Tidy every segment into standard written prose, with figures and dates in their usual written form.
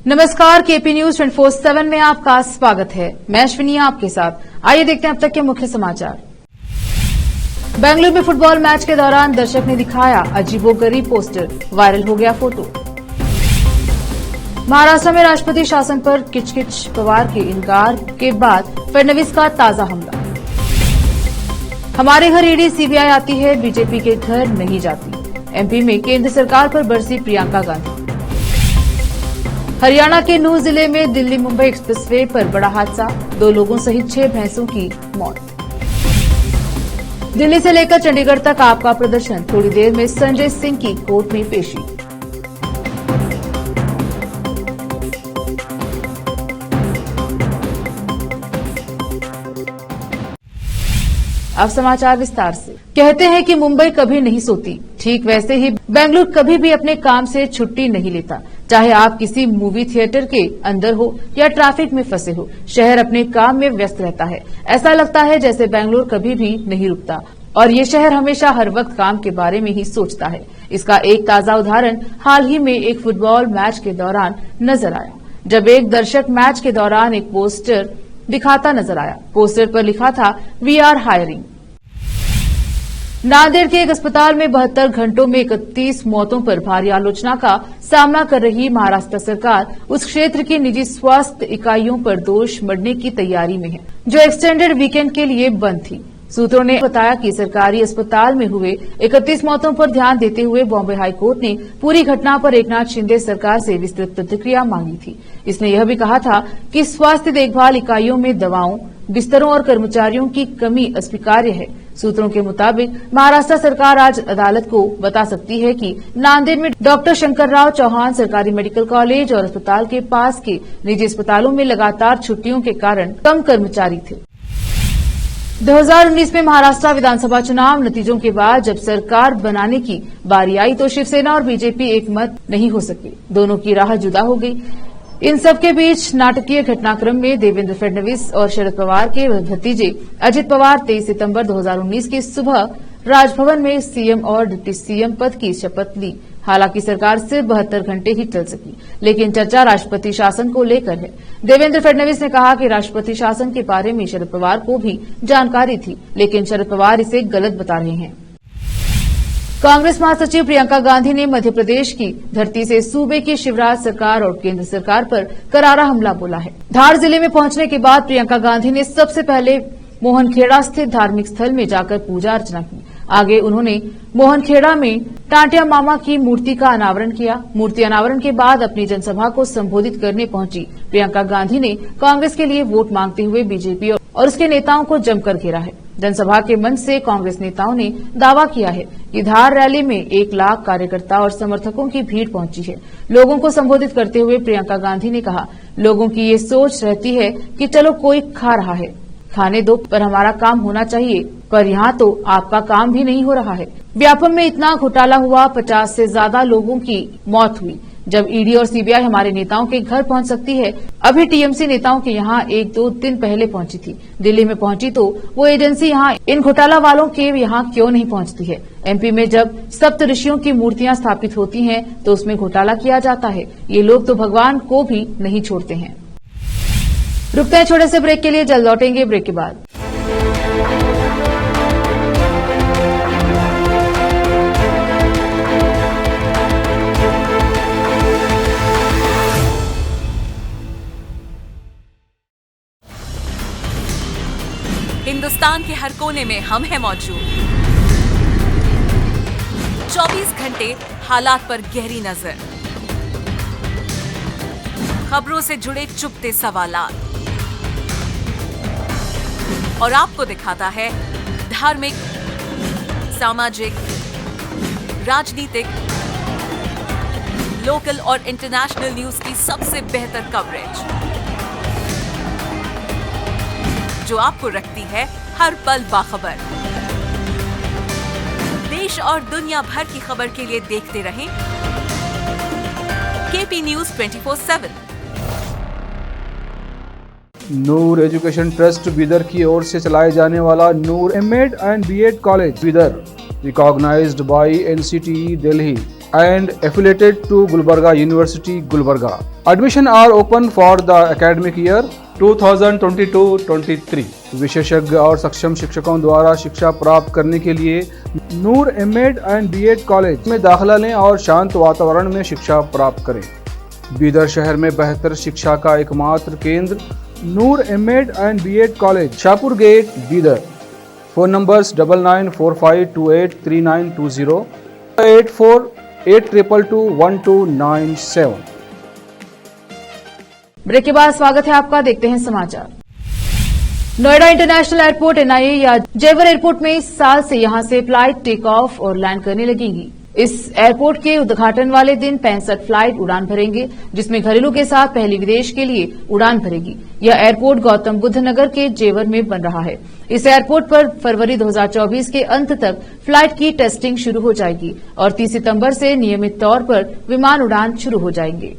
नमस्कार, KP news 24/7 में आपका स्वागत है। मैं अश्विनी आपके साथ। आइए देखते हैं अब तक के मुख्य समाचार। बेंगलुरु में फुटबॉल मैच के दौरान दर्शक ने दिखाया अजीबोगरीब पोस्टर, वायरल हो गया फोटो। महाराष्ट्र में राष्ट्रपति शासन पर किचकिच, पवार के इनकार के बाद फडणवीस का ताजा हमला। हमारे घर ईडी सीबीआई आती है, बीजेपी के घर नहीं जाती। एमपी में केंद्र सरकार पर बरसी प्रियंका गांधी। हरियाणा के नूह जिले में दिल्ली मुंबई एक्सप्रेसवे पर बड़ा हादसा, 2 लोगों सहित 6 भैंसों की मौत। दिल्ली से लेकर चंडीगढ़ तक आपका प्रदर्शन, थोड़ी देर में संजय सिंह की कोर्ट में पेशी। अब समाचार विस्तार से। कहते हैं कि मुंबई कभी नहीं सोती, ठीक वैसे ही बेंगलुरु कभी भी अपने काम से छुट्टी नहीं लेता। चाहे आप किसी मूवी थिएटर के अंदर हो या ट्रैफिक में फंसे हो, शहर अपने काम में व्यस्त रहता है। ऐसा लगता है जैसे बेंगलुरु कभी भी नहीं रुकता और ये शहर हमेशा हर वक्त काम के बारे में ही सोचता है। इसका एक ताजा उदाहरण हाल ही में एक फुटबॉल मैच के दौरान नजर आया, जब एक दर्शक मैच के दौरान एक पोस्टर दिखाता नजर आया। पोस्टर पर लिखा था, वी आर हायरिंग। नांदेड़ के एक अस्पताल में 72 घंटों में 31 मौतों पर भारी आलोचना का सामना कर रही महाराष्ट्र सरकार उस क्षेत्र की निजी स्वास्थ्य इकाइयों पर दोष मढ़ने की तैयारी में है, जो एक्सटेंडेड वीकेंड के लिए बंद थी। सूत्रों ने बताया कि सरकारी अस्पताल में हुए 31 मौतों पर ध्यान देते हुए बॉम्बे हाईकोर्ट ने पूरी घटना पर एकनाथ शिंदे सरकार से विस्तृत प्रतिक्रिया मांगी थी। इसने यह भी कहा था कि स्वास्थ्य देखभाल इकाइयों में दवाओं, बिस्तरों और कर्मचारियों की कमी अस्वीकार्य है। सूत्रों के मुताबिक महाराष्ट्र सरकार आज अदालत को बता सकती है कि नांदेड़ में डॉक्टर शंकरराव चौहान सरकारी मेडिकल कॉलेज और अस्पताल के पास के निजी अस्पतालों में लगातार छुट्टियों के कारण कम कर्मचारी थे। 2019 में महाराष्ट्र विधानसभा चुनाव नतीजों के बाद जब सरकार बनाने की बारी आई तो शिवसेना और बीजेपी एक मत नहीं हो सके, दोनों की राह जुदा हो गई। इन सबके बीच नाटकीय घटनाक्रम में देवेंद्र फडणवीस और शरद पवार के भतीजे अजित पवार 23 सितंबर 2019 की सुबह राजभवन में सीएम और डिप्टी सीएम पद की शपथ ली। हालांकि सरकार सिर्फ 72 घंटे ही चल सकी, लेकिन चर्चा राष्ट्रपति शासन को लेकर है। देवेंद्र फडणवीस ने कहा कि राष्ट्रपति शासन के बारे में शरद पवार को भी जानकारी थी, लेकिन शरद पवार इसे गलत बता रहे हैं। कांग्रेस महासचिव प्रियंका गांधी ने मध्य प्रदेश की धरती से सूबे की शिवराज सरकार और केंद्र सरकार पर करारा हमला बोला है। धार जिले में पहुंचने के बाद प्रियंका गांधी ने सबसे पहले मोहनखेड़ा स्थित धार्मिक स्थल में जाकर पूजा अर्चना की। आगे उन्होंने मोहनखेड़ा में टांटिया मामा की मूर्ति का अनावरण किया। मूर्ति अनावरण के बाद अपनी जनसभा को संबोधित करने पहुंची प्रियंका गांधी ने कांग्रेस के लिए वोट मांगते हुए बीजेपी और उसके नेताओं को जमकर घेरा है। जनसभा के मंच से कांग्रेस नेताओं ने दावा किया है कि धार रैली में 1 लाख कार्यकर्ता और समर्थकों की भीड़ पहुंची है। लोगों को संबोधित करते हुए प्रियंका गांधी ने कहा, लोगों की ये सोच रहती है कि चलो कोई खा रहा है, खाने दो, पर हमारा काम होना चाहिए, पर यहाँ तो आपका काम भी नहीं हो रहा है। व्यापम में इतना घोटाला हुआ, 50 से ज्यादा लोगों की मौत हुई। जब ईडी और सीबीआई हमारे नेताओं के घर पहुंच सकती है, अभी टीएमसी नेताओं के यहाँ 1-2 दिन पहले पहुंची थी। दिल्ली में पहुंची तो वो एजेंसी यहाँ इन घोटाला वालों के यहाँ क्यों नहीं पहुंचती है? एमपी में जब सप्त ऋषियों की मूर्तियां स्थापित होती हैं तो उसमें घोटाला किया जाता है। ये लोग तो भगवान को भी नहीं छोड़ते हैं। रुकते हैं छोटे से ब्रेक के लिए, जल्द लौटेंगे ब्रेक के बाद। हिंदुस्तान के हर कोने में हम हैं मौजूद। 24 घंटे हालात पर गहरी नजर, खबरों से जुड़े चुपते सवालात और आपको दिखाता है धार्मिक, सामाजिक, राजनीतिक, लोकल और इंटरनेशनल न्यूज की सबसे बेहतर कवरेज, जो आपको रखती है हर पल बाखबर। देश और दुनिया भर की खबर के लिए देखते रहें KP news 24/7। Noor education trust Bidar की ओर से चलाए जाने वाला Noor MEd and BEd college Bidar, recognised by NCTE Delhi and affiliated to Gulbarga University, Gulbarga. Admission are open for the academic year 2022-23. विशेषज्ञ और सक्षम शिक्षकों द्वारा शिक्षा प्राप्त करने के लिए नूर एमएड एंड बीएड कॉलेज में दाखिला लें और शांत वातावरण में शिक्षा प्राप्त करें। बीदर शहर में बेहतर शिक्षा का एकमात्र केंद्र Noor MEd and BEd college, Shahpur gate, Bidar. Phone numbers 9945283920, 8482221297। Break के बाद स्वागत है आपका, देखते हैं समाचार। नोएडा इंटरनेशनल एयरपोर्ट एनआईए या जेवर एयरपोर्ट में इस साल से यहां से फ्लाइट टेक ऑफ और लैंड करने लगेंगी। इस एयरपोर्ट के उद्घाटन वाले दिन 65 फ्लाइट उड़ान भरेंगे, जिसमें घरेलू के साथ पहली विदेश के लिए उड़ान भरेगी। यह एयरपोर्ट गौतम बुद्ध नगर के जेवर में बन रहा है। इस एयरपोर्ट पर फरवरी 2024 के अंत तक फ्लाइट की टेस्टिंग शुरू हो जाएगी और 30 सितंबर से नियमित तौर पर विमान उड़ान शुरू हो जाएंगे।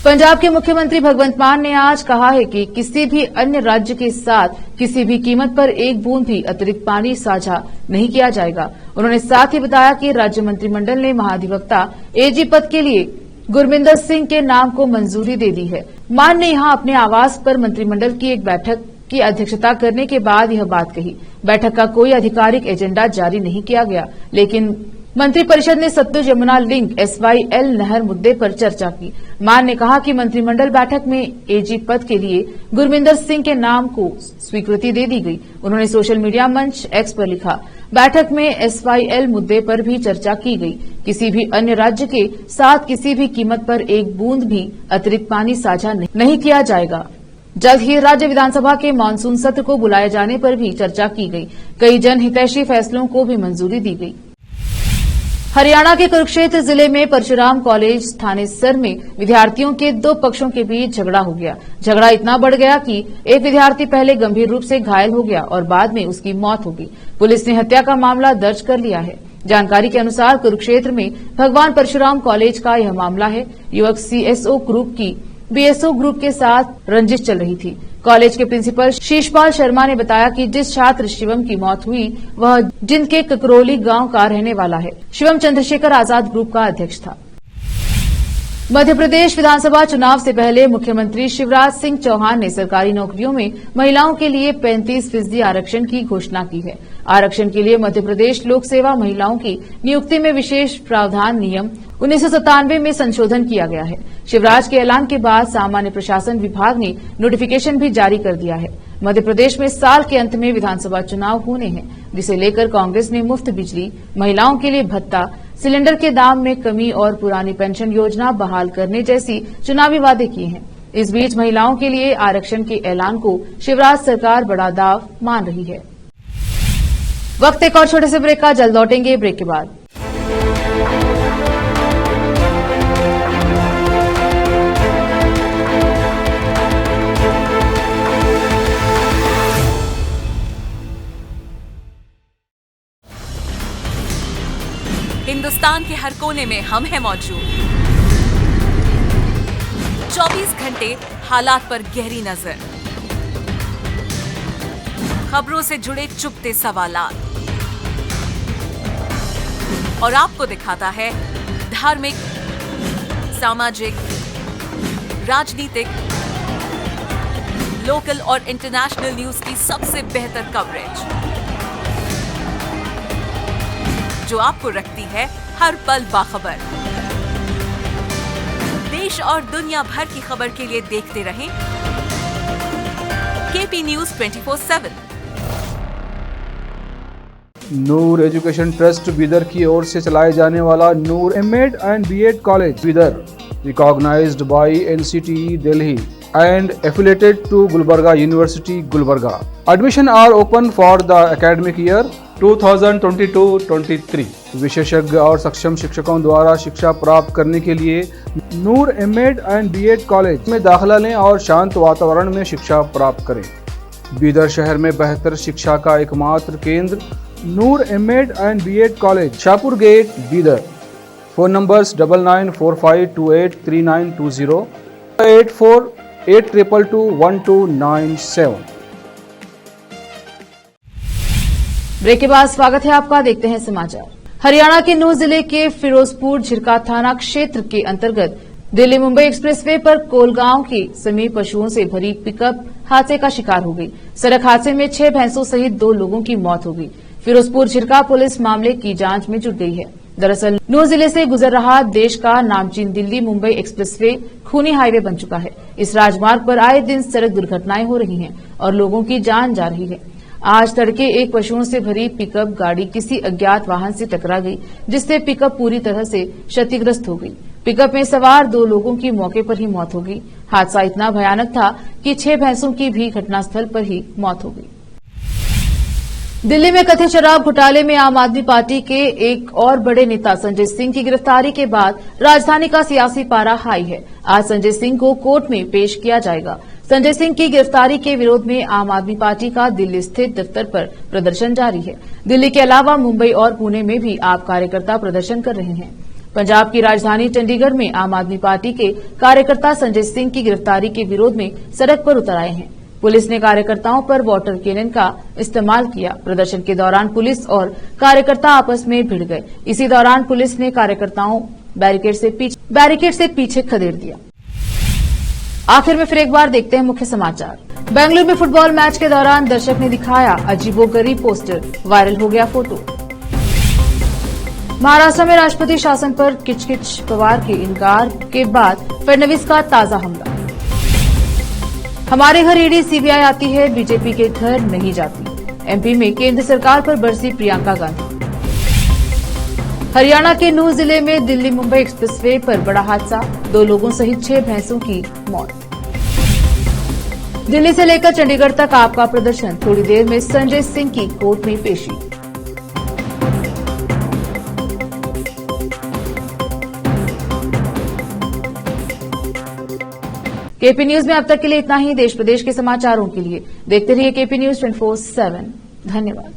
पंजाब के मुख्यमंत्री भगवंत मान ने आज कहा है कि किसी भी अन्य राज्य के साथ किसी भी कीमत पर एक बूंद भी अतिरिक्त पानी साझा नहीं किया जाएगा। उन्होंने साथ ही बताया कि राज्य मंत्रिमंडल ने महाधिवक्ता एजी पद के लिए गुरमिंदर सिंह के नाम को मंजूरी दे दी है। मान ने यहां अपने आवास पर मंत्रिमंडल की एक बैठक की अध्यक्षता करने के बाद यह बात कही। बैठक का कोई आधिकारिक एजेंडा जारी नहीं किया गया, लेकिन मंत्रिपरिषद ने सतलुज यमुना लिंक SYL नहर मुद्दे पर चर्चा की। मान ने कहा कि मंत्रिमंडल बैठक में एजी पद के लिए गुरमिंदर सिंह के नाम को स्वीकृति दे दी गई। उन्होंने सोशल मीडिया मंच X पर लिखा, बैठक में SYL मुद्दे पर भी चर्चा की गई। किसी भी अन्य राज्य के साथ किसी भी कीमत पर एक बूंद भी अतिरिक्त पानी साझा नहीं किया जाएगा। जल्द ही राज्य विधानसभा के मानसून सत्र को बुलाए जाने पर भी चर्चा की गई। कई जनहितैषी फैसलों को भी मंजूरी दी गई। हरियाणा के कुरुक्षेत्र जिले में परशुराम कॉलेज थानेसर में विद्यार्थियों के दो पक्षों के बीच झगड़ा हो गया। झगड़ा इतना बढ़ गया कि एक विद्यार्थी पहले गंभीर रूप से घायल हो गया और बाद में उसकी मौत हो गई। पुलिस ने हत्या का मामला दर्ज कर लिया है। जानकारी के अनुसार कुरुक्षेत्र में भगवान परशुराम कॉलेज का यह मामला है। युवक CSO ग्रुप की BSO ग्रुप के साथ रंजिश चल रही थी। कॉलेज के प्रिंसिपल शीशपाल शर्मा ने बताया कि जिस छात्र शिवम की मौत हुई वह जिंद के ककरोली गांव का रहने वाला है। शिवम चंद्रशेखर आजाद ग्रुप का अध्यक्ष था। मध्य प्रदेश विधानसभा चुनाव से पहले मुख्यमंत्री शिवराज सिंह चौहान ने सरकारी नौकरियों में महिलाओं के लिए 35% आरक्षण की घोषणा की है। आरक्षण के लिए मध्य प्रदेश लोक सेवा महिलाओं की नियुक्ति में विशेष प्रावधान नियम 1997 में संशोधन किया गया है। शिवराज के ऐलान के बाद सामान्य प्रशासन विभाग ने नोटिफिकेशन भी जारी कर दिया है। मध्य प्रदेश में साल के अंत में विधानसभा चुनाव होने हैं, जिसे लेकर कांग्रेस ने मुफ्त बिजली, महिलाओं के लिए भत्ता, सिलेंडर के दाम में कमी और पुरानी पेंशन योजना बहाल करने जैसी चुनावी वादे किए हैं। इस बीच महिलाओं के लिए आरक्षण के ऐलान को शिवराज सरकार बड़ा दाव मान रही है। वक्त एक और छोटे से ब्रेक का, जल्द लौटेंगे ब्रेक के बाद। हिंदुस्तान के हर कोने में हम हैं मौजूद। 24 घंटे हालात पर गहरी नजर, खबरों से जुड़े चुभते सवालात और आपको दिखाता है धार्मिक, सामाजिक, राजनीतिक, लोकल और इंटरनेशनल न्यूज की सबसे बेहतर कवरेज, जो आपको रखती है हर पल बाखबर। देश और दुनिया भर की खबर के लिए देखते रहें KP News 24/7। Noor education trust Bidar की ओर से चलाए जाने वाला Noor MEd and BEd college Bidar, recognised by NCTE Delhi and affiliated to Gulbarga University, Gulbarga. Admission are open for the academic year 2022-23। विशेषज्ञ और सक्षम शिक्षकों द्वारा शिक्षा प्राप्त करने के लिए नूर एमएड एंड बीएड कॉलेज में दाखिला लें और शांत वातावरण में शिक्षा प्राप्त करें। बीदर शहर में बेहतर शिक्षा का एकमात्र केंद्र Noor MEd and BEd college, Shahpur gate, Bidar. Phone numbers 9945283920, 8482221297। Break के बाद स्वागत है आपका, देखते हैं समाचार। हरियाणा के नूंह जिले के फिरोजपुर झिरका थाना क्षेत्र के अंतर्गत दिल्ली मुंबई एक्सप्रेसवे पर कोलगांव के समीप पशुओं से भरी पिकअप हादसे का शिकार हो गई। सड़क हादसे में 6 भैंसों सहित 2 लोगों की मौत हो गई। फिरोजपुर झिरका पुलिस मामले की जांच में जुट गई है। दरअसल नूंह जिले से गुजर रहा देश का नामचीन दिल्ली मुंबई एक्सप्रेसवे खूनी हाईवे बन चुका है। इस राजमार्ग पर आए दिन सड़क दुर्घटनाएं हो रही हैं और लोगों की जान जा रही है। आज तड़के एक पशुओं से भरी पिकअप गाड़ी किसी अज्ञात वाहन से टकरा गई, जिससे पिकअप पूरी तरह से क्षतिग्रस्त हो गई। पिकअप में सवार 2 लोगों की मौके पर ही मौत हो गई। हादसा इतना भयानक था कि 6 भैंसों की भी घटनास्थल पर ही मौत हो गई। दिल्ली में कथित शराब घोटाले में आम आदमी पार्टी के एक और बड़े नेता संजय सिंह की गिरफ्तारी के बाद राजधानी का सियासी पारा हाई है। आज संजय सिंह को कोर्ट में पेश किया जाएगा। संजय सिंह की गिरफ्तारी के विरोध में आम आदमी पार्टी का दिल्ली स्थित दफ्तर पर प्रदर्शन जारी है। दिल्ली के अलावा मुंबई और पुणे में भी आप कार्यकर्ता प्रदर्शन कर रहे हैं। पंजाब की राजधानी चंडीगढ़ में आम आदमी पार्टी के कार्यकर्ता संजय सिंह की गिरफ्तारी के विरोध में सड़क पर उतर आए हैं। पुलिस ने कार्यकर्ताओं पर वाटर कैनन का इस्तेमाल किया। प्रदर्शन के दौरान पुलिस और कार्यकर्ता आपस में भिड़ गए। इसी दौरान पुलिस ने कार्यकर्ताओं बैरिकेड से पीछे खदेड़ दिया। आखिर में फिर एक बार देखते हैं मुख्य समाचार। बेंगलुरु में फुटबॉल मैच के दौरान दर्शक ने दिखाया अजीबोगरीब पोस्टर, वायरल हो गया फोटो। महाराष्ट्र में राष्ट्रपति शासन पर किचकिच पवार के इनकार के बाद फडणवीस का ताजा हमला। हमारे घर ईडी सीबीआई आती है, बीजेपी के घर नहीं जाती। एमपी में केंद्र सरकार पर बरसी प्रियंका गांधी। हरियाणा के नूंह जिले में दिल्ली मुंबई एक्सप्रेसवे पर बड़ा हादसा, 2 लोगों सहित 6 भैंसों की मौत। दिल्ली से लेकर चंडीगढ़ तक आपका प्रदर्शन, थोड़ी देर में संजय सिंह की कोर्ट में पेशी। केपी न्यूज में अब तक के लिए इतना ही। देश प्रदेश के समाचारों के लिए देखते रहिए केपी न्यूज 24/7। धन्यवाद।